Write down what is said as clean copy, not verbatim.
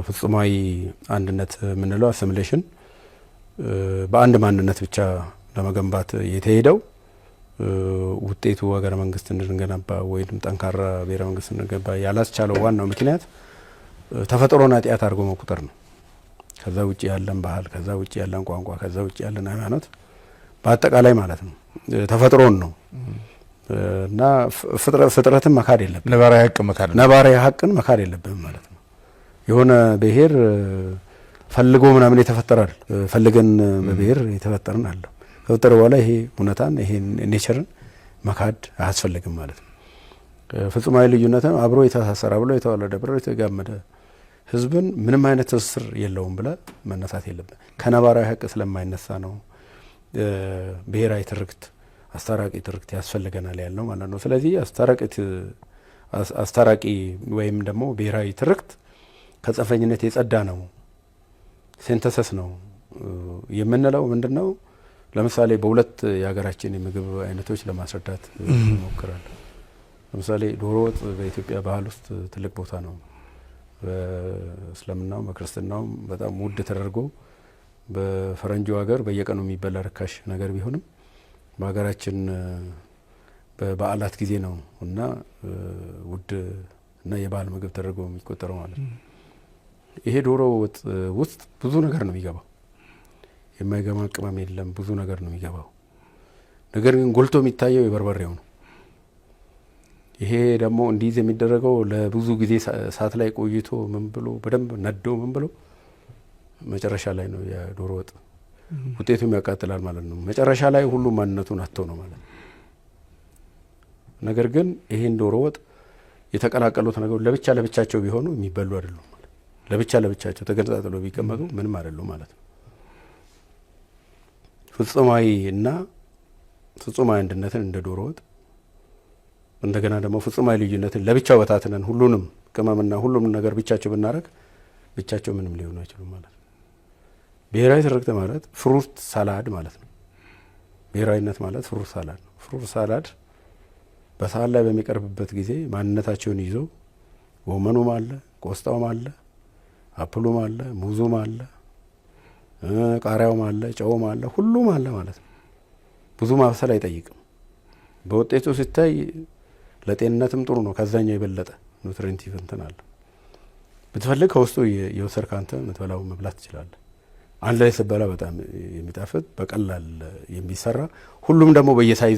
ፍጹማዊ አንድነት ምንለው አሲሚሌሽን በአንድ ማንነት ብቻ ለመገንባት የተሄደው ውጤቱ ሀገረ መንግስት እንድንገነባ ወይም ጠንካራ ብሔረ መንግስት እንድንገነባ ያላስቻለው ዋናው ምክንያት ተፈጥሮና ኃጢአት አድርጎ መቁጠር ነው። ከዛ ውጪ ያለን ባህል፣ ከዛ ውጪ ያለን ቋንቋ፣ ከዛ ውጪ ያለን ሃይማኖት በአጠቃላይ ማለት ነው ተፈጥሮን ነው እና ፍጥረትን መካድ የለብንም። ነባራዊ ሀቅን መካድ የለብንም ማለት ነው። የሆነ ብሔር ፈልጎ ምናምን የተፈጠረ አይደል፣ ፈልገን በብሔር የተፈጠርን አለ። ከተፈጠረ በኋላ ይሄ እውነታን ይሄ ኔቸርን መካድ አያስፈልግም ማለት ነው። ፍጹማዊ ልዩነትን አብሮ የተሳሰረ ብሎ የተዋለደ ብሎ የተጋመደ ህዝብን ምንም አይነት ትስስር የለውም ብለ መነሳት የለብን። ከነባራዊ ሀቅ ስለማይነሳ ነው ብሔራዊ ትርክት አስታራቂ ትርክት ያስፈልገናል ያልነው ማለት ነው። ስለዚህ አስታራቂ ወይም ደግሞ ብሔራዊ ትርክት ከጽንፈኝነት የጸዳ ነው፣ ሲንተሰስ ነው የምንለው ምንድነው? ለምሳሌ በሁለት የሀገራችን የምግብ አይነቶች ለማስረዳት እንሞክራለን። ለምሳሌ ዶሮ ወጥ በኢትዮጵያ ባህል ውስጥ ትልቅ ቦታ ነው። በእስልምናው በክርስትናውም በጣም ውድ ተደርጎ በፈረንጆ ሀገር በየቀኑ የሚበላ ርካሽ ነገር ቢሆንም በሀገራችን በበዓላት ጊዜ ነው እና ውድ እና የባህል ምግብ ተደርጎ የሚቆጠረው ማለት ነው። ይሄ ዶሮ ወጥ ውስጥ ብዙ ነገር ነው የሚገባው። የማይገባ ቅመም የለም፣ ብዙ ነገር ነው የሚገባው። ነገር ግን ጎልቶ የሚታየው የበርበሬው ነው። ይሄ ደግሞ እንዲይዝ የሚደረገው ለብዙ ጊዜ እሳት ላይ ቆይቶ ምን ብሎ በደንብ ነዶ ምን ብሎ መጨረሻ ላይ ነው የዶሮ ወጥ ውጤቱም ያቃጥላል ማለት ነው። መጨረሻ ላይ ሁሉ ማንነቱን አጥቶ ነው ማለት ነው። ነገር ግን ይሄን ዶሮ ወጥ የተቀላቀሉት ነገሮች ለብቻ ለብቻቸው ቢሆኑ የሚበሉ አይደሉም ማለት ነው። ለብቻ ለብቻቸው ተገነጣጥለው ቢቀመጡ ምንም አይደሉም ማለት ነው። ፍጹማዊ እና ፍጹማዊ አንድነትን እንደ ዶሮ ወጥ እንደገና ደግሞ ፍጹማዊ ልዩነትን ለብቻው በታትነን ሁሉንም ቅመምና ሁሉም ነገር ብቻቸው ብናረግ ብቻቸው ምንም ሊሆኑ አይችሉም ማለት ነው። ብሔራዊ ትርክት ማለት ፍሩት ሳላድ ማለት ነው። ብሔራዊነት ማለት ፍሩት ሳላድ ነው። ፍሩት ሳላድ በሳህን ላይ በሚቀርብበት ጊዜ ማንነታቸውን ይዞ ጎመኑም አለ፣ ቆስጣውም አለ፣ አፕሉም አለ፣ ሙዙም አለ፣ ቃሪያውም አለ፣ ጨውም አለ፣ ሁሉም አለ ማለት ነው። ብዙ ማብሰል አይጠይቅም። በውጤቱ ሲታይ ለጤንነትም ጥሩ ነው። ከዛኛው የበለጠ ኑትሪንቲቭ እንትን አለ። ብትፈልግ ከውስጡ የወሰድክ አንተ የምትበላው መብላት ትችላለህ። አንድ ላይ ስትበላ በጣም የሚጣፍጥ በቀላል የሚሰራ ሁሉም ደግሞ በየሳይዙ